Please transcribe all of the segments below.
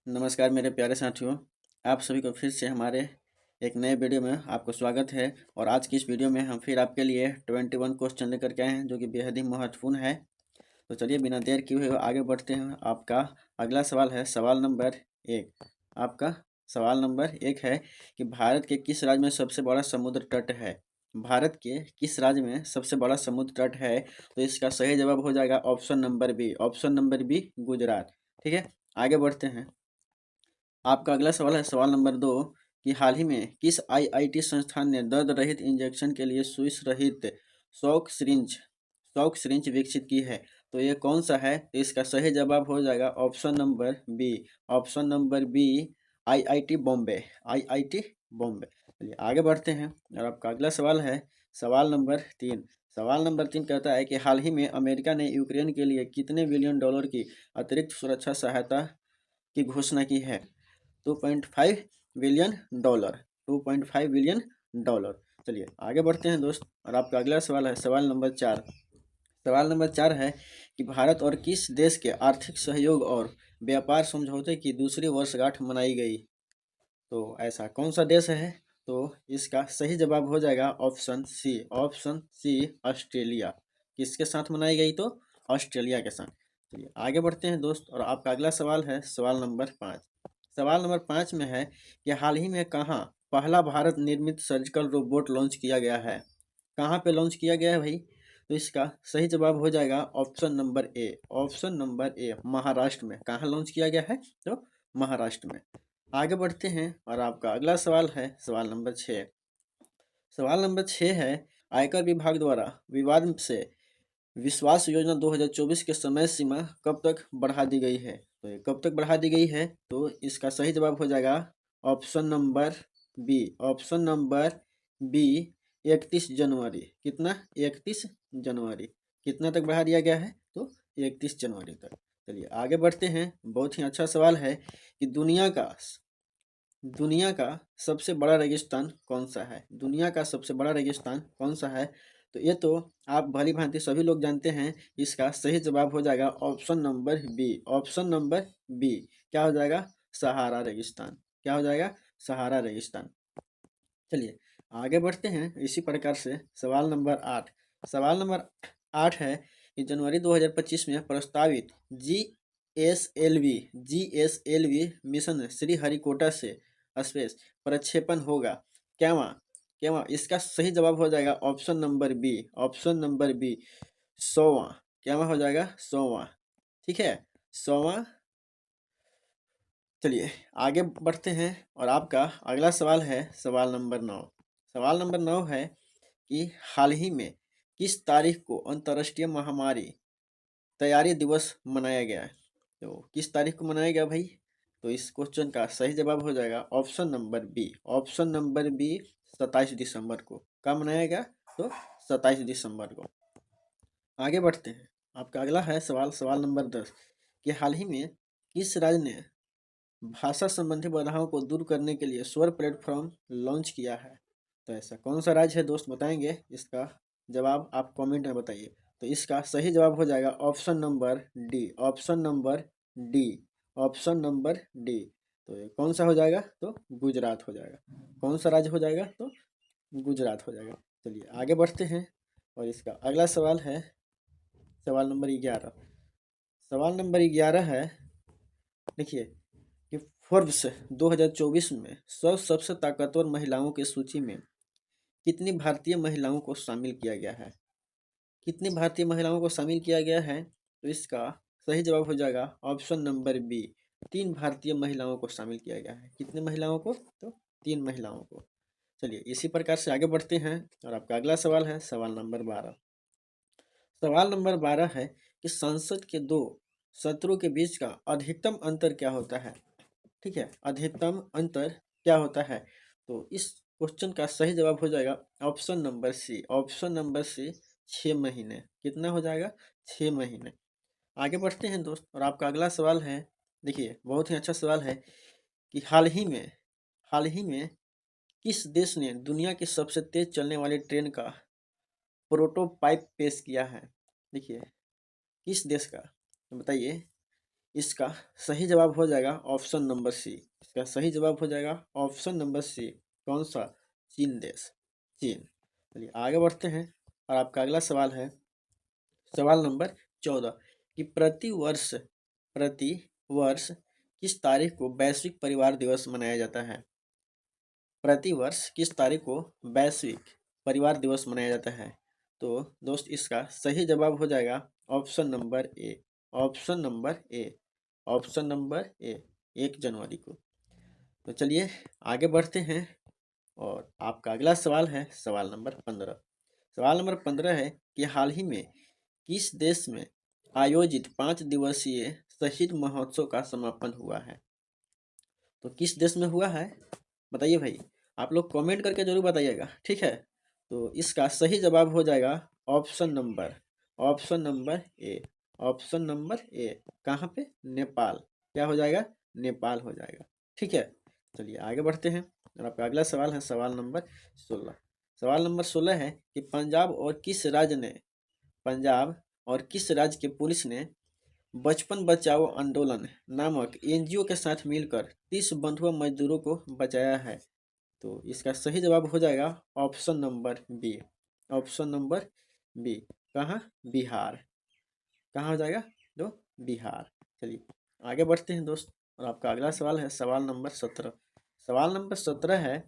नमस्कार मेरे प्यारे साथियों। आप सभी को फिर से हमारे एक नए वीडियो में आपको स्वागत है। और आज की इस वीडियो में हम फिर आपके लिए 21 क्वेश्चन लेकर के आए हैं जो कि बेहद ही महत्वपूर्ण है। तो चलिए बिना देर किए हुए आगे बढ़ते हैं। आपका अगला सवाल है सवाल नंबर 1। आपका सवाल नंबर 1 है कि भारत के किस राज्य में सबसे बड़ा समुद्र तट है। भारत के किस राज्य में सबसे बड़ा समुद्र तट है। तो इसका सही जवाब हो जाएगा option number B. Option number B Gujarat. ठीक है, आगे बढ़ते हैं। आपका अगला सवाल है सवाल नंबर 2 कि हाल ही में किस आईआईटी संस्थान ने दर्द रहित इंजेक्शन के लिए स्विस रहित शॉक सिरिंज विकसित की है। तो ये कौन सा है। तो इसका सही जवाब हो जाएगा option number B. Option number B IIT Bombay. IIT Bombay. चलिए आगे बढ़ते हैं। और आपका अगला सवाल है सवाल नंबर 3। सवाल नंबर 3 कहता है कि हाल ही में अमेरिका ने यूक्रेन के लिए कितने बिलियन डॉलर की अतिरिक्त सुरक्षा सहायता की घोषणा की है। 2.5 बिलियन डॉलर। 2.5 billion dollar. चलिए आगे बढ़ते हैं दोस्त। और आपका अगला सवाल है सवाल नंबर 4। सवाल नंबर 4 है कि भारत और किस देश के आर्थिक सहयोग और व्यापार समझौते की दूसरी वर्षगांठ मनाई गई। तो ऐसा कौन सा देश है। तो इसका सही जवाब हो जाएगा option C. Option C Australia. किसके साथ मनाई गई। तो ऑस्ट्रेलिया के साथ। चलिए आगे बढ़ते हैं दोस्त। और आपका अगला सवाल है सवाल नंबर 5। सवाल नंबर 5 में है कि हाल ही में कहाँ पहला भारत निर्मित सर्जिकल रोबोट लॉन्च किया गया है। कहाँ पे लॉन्च किया गया है भाई। तो इसका सही जवाब हो जाएगा option number A. Option number A Maharashtra में। कहाँ लॉन्च किया गया है। तो महाराष्ट्र में। आगे बढ़ते हैं। और आपका अगला सवाल है सवाल नंबर 6। सवाल नंबर 6 है आयकर विभाग द्वारा विवाद से विश्वास योजना 2024 के समय सीमा कब तक बढ़ा दी गई है। तो ये कब तक बढ़ा दी गई है। तो इसका सही जवाब हो जाएगा option number B. Option number B 31 जनवरी। कितना 31 जनवरी। कितना तक बढ़ा दिया गया है। तो 31 जनवरी तक। चलिए आगे बढ़ते हैं। बहुत ही अच्छा सवाल है कि दुनिया का सबसे बड़ा रेगिस्तान कौन सा है। दुनिया का सबसे बड़ा रेगिस्तान कौन सा है। तो ये तो आप भली भांति सभी लोग जानते हैं। इसका सही जवाब हो जाएगा option number B. Option number B क्या हो जाएगा सहारा रेगिस्तान। क्या हो जाएगा सहारा रेगिस्तान। चलिए आगे बढ़ते हैं। इसी प्रकार से सवाल नंबर 8। सवाल नंबर 8 है कि जनवरी 2025 में प्रस्तावित जीएसएलवी मिशन श्रीहरिकोटा से स्पेस प्रक्षेपण होगा। क्या वहाँ क्या वहाँ इसका सही जवाब हो जाएगा option number B. Option number B 100वां। क्या वहाँ हो जाएगा 100वां। ठीक है 100वां। चलिए आगे बढ़ते हैं। और आपका अगला सवाल है सवाल नंबर 9। सवाल नंबर 9 है कि हाल ही में किस तारीख को अंतर्राष्ट्रीय महामारी तैयारी दिवस मनाया गया है। तो किस तारीख को मनाया गया भाई। तो इस क्वेश्चन का सही जवाब हो जाएगा option number B. Option number B 27 दिसंबर को। कब मनाया गया। तो 27 दिसंबर को। आगे बढ़ते हैं। आपका अगला है सवाल नंबर 10 कि हाल ही में किस राज्य ने भाषा संबंधी बाधाओं को दूर करने के लिए स्वर प्लेटफॉर्म लॉन्च किया है। तो ऐसा कौन सा राज्य है दोस्त बताएंगे। इसका जवाब आप कमेंट में बताइए। तो इसका सही जवाब हो जाएगा option number D. Option number D. Option number D. तो ये कौन सा हो जाएगा। तो गुजरात हो जाएगा। कौन सा राज्य हो जाएगा। तो गुजरात हो जाएगा। चलिए आगे बढ़ते हैं। और इसका अगला सवाल है सवाल नंबर 11। सवाल नंबर 11 है देखिए कि फोर्ब्स 2024 में 100 सबसे ताकतवर महिलाओं की सूची में कितनी भारतीय महिलाओं को शामिल किया गया है। कितनी भारतीय महिलाओं को शामिल किया गया है। तो इसका सही जवाब हो जाएगा ऑप्शन नंबर बी। 3 भारतीय महिलाओं को शामिल किया गया है। कितने महिलाओं को। तो 3 महिलाओं को। चलिए इसी प्रकार से आगे बढ़ते हैं। और आपका अगला सवाल है सवाल नंबर 12। सवाल नंबर 12 है कि संसद के दो सत्रों के बीच का अधिकतम अंतर क्या होता है। ठीक है अधिकतम अंतर क्या होता है। तो इस क्वेश्चन का सही जवाब हो जाएगा option number C. Option number C 6 महीने। कितना हो जाएगा 6 महीने। आगे बढ़ते हैं दोस्त। और आपका अगला सवाल है देखिए बहुत ही अच्छा सवाल है कि हाल ही में किस देश ने दुनिया की सबसे तेज चलने वाली ट्रेन का प्रोटोटाइप पेश किया है। देखिए किस देश का। तो बताइए इसका सही जवाब हो जाएगा ऑप्शन नंबर सी। इसका सही जवाब हो जाएगा ऑप्शन नंबर सी। कौन सा? चीन देश, चीन। चलिए आगे बढ़ते हैं और आपका अगला सवाल है सवाल नंबर 14 कि प्रति वर्ष किस तारीख को वैश्विक परिवार दिवस मनाया जाता है? प्रति वर्ष किस तारीख को वैश्विक परिवार दिवस मनाया जाता है? तो दोस्त इसका सही जवाब हो जाएगा option number A. Option number A. Option number A, 1 जनवरी को। तो चलिए आगे बढ़ते हैं और आपका अगला सवाल है सवाल नंबर 15। सवाल नंबर 15 है कि हाल ही में किस देश में आयोजित 5 दिवसीय शहीद महोत्सव का समापन हुआ है? तो किस देश में हुआ है बताइए भाई, आप लोग कमेंट करके जरूर बताइएगा, ठीक है। तो इसका सही जवाब हो जाएगा option number A. Option number A, कहाँ पे? नेपाल। क्या हो जाएगा? नेपाल हो जाएगा, ठीक है। चलिए आगे बढ़ते हैं और आपका अगला सवाल है सवाल नंबर 16। सवाल नंबर 16 है कि पंजाब और किस राज्य के पुलिस ने बचपन बचाओ आंदोलन नामक एनजीओ के साथ मिलकर 30 बंधुआ मजदूरों को बचाया है? तो इसका सही जवाब हो जाएगा option number B. Option number B, कहाँ? बिहार। कहाँ हो जाएगा? तो बिहार। चलिए आगे बढ़ते हैं दोस्त और आपका अगला सवाल है सवाल नंबर 17। सवाल नंबर 17 है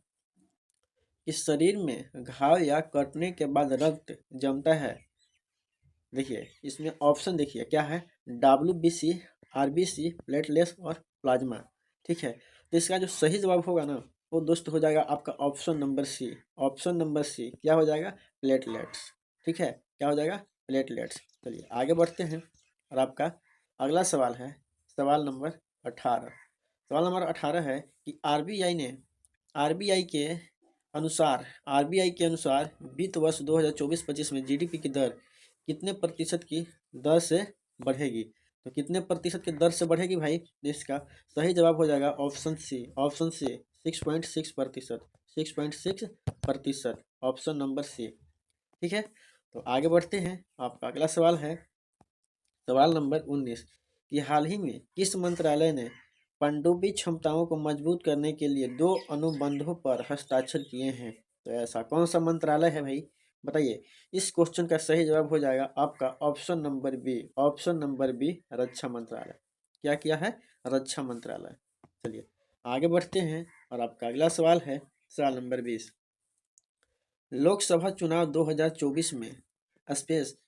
कि शरीर में घाव या कटने के बाद रक्त जमता है। देखिए इसमें ऑप्शन देखिए क्या है, WBC, RBC, प्लेटलेट्स और प्लाज्मा, ठीक है। तो इसका जो सही जवाब होगा ना वो दोस्त हो जाएगा आपका option number C. Option number C क्या हो जाएगा? प्लेटलेट्स, ठीक है। क्या हो जाएगा? प्लेटलेट्स। चलिए आगे बढ़ते हैं और आपका अगला सवाल है सवाल नंबर 18। सवाल नंबर 18 है कि आरबीआई के अनुसार वित्त वर्ष 2024-25 में जीडीपी की दर कितने प्रतिशत की दर से बढ़ेगी? तो कितने प्रतिशत की दर से बढ़ेगी भाई? इसका सही जवाब हो जाएगा option C. Option C 6.6%। 6.6%, option number C, ठीक है। तो आगे बढ़ते हैं, आपका अगला सवाल है सवाल नंबर 19 कि हाल ही में किस मंत्रालय ने पनडुब्बी क्षमताओं को मजबूत करने के लिए 2 अनुबंधों पर हस्ताक्षर किए हैं? तो ऐसा कौन सा मंत्रालय है भाई बताइए। इस क्वेश्चन का सही जवाब हो जाएगा आपका option number B. Option number B, रक्षा मंत्रालय। क्या किया है? रक्षा मंत्रालय। चलिए आगे बढ़ते हैं और आपका अगला सवाल है सवाल नंबर 20। लोकसभा चुनाव 2024 में स्पेस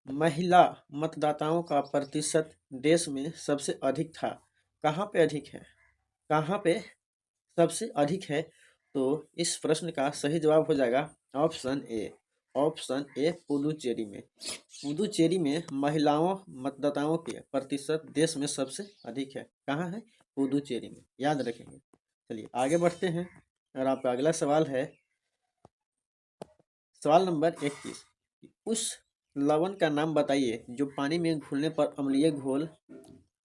महिला मतदाताओं का प्रतिशत देश में सबसे अधिक था। कहाँ पे अधिक है? कहाँ पे सबसे अधिक है? तो इस प्रश्न का सही जवाब हो जाएगा option A. Option A, Puducherry में। पुदुचेरी में महिलाओं मतदाताओं के प्रतिशत देश में सबसे अधिक है। कहाँ है? पुदुचेरी में, याद रखेंगे। चलिए आगे बढ़ते हैं और आपका अगला सवाल है सवाल नंबर 21। उस लवण का नाम बताइए जो पानी में घुलने पर अम्लीय घोल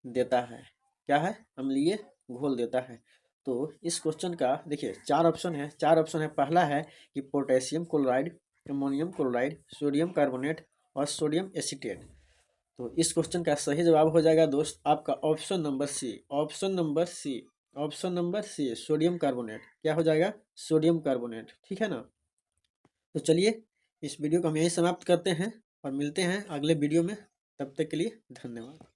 देता है। क्या है? अम्लीय घोल देता है। तो इस क्वेश्चन का देखिए 4 ऑप्शन है। 4 ऑप्शन है। पहला है कि potassium chloride, ammonium chloride, sodium carbonate और सोडियम एसीटेट। तो इस क्वेश्चन का सही जवाब हो जाएगा दोस्त आपका option number C. Option number C. Option number C, sodium carbonate. क्या हो जाएगा? सोडियम कार्बोनेट, ठीक है ना। तो चलिए इस वीडियो को हम यहीं समाप्त करते हैं और मिलते हैं अगले वीडियो में। तब तक के लिए धन्यवाद।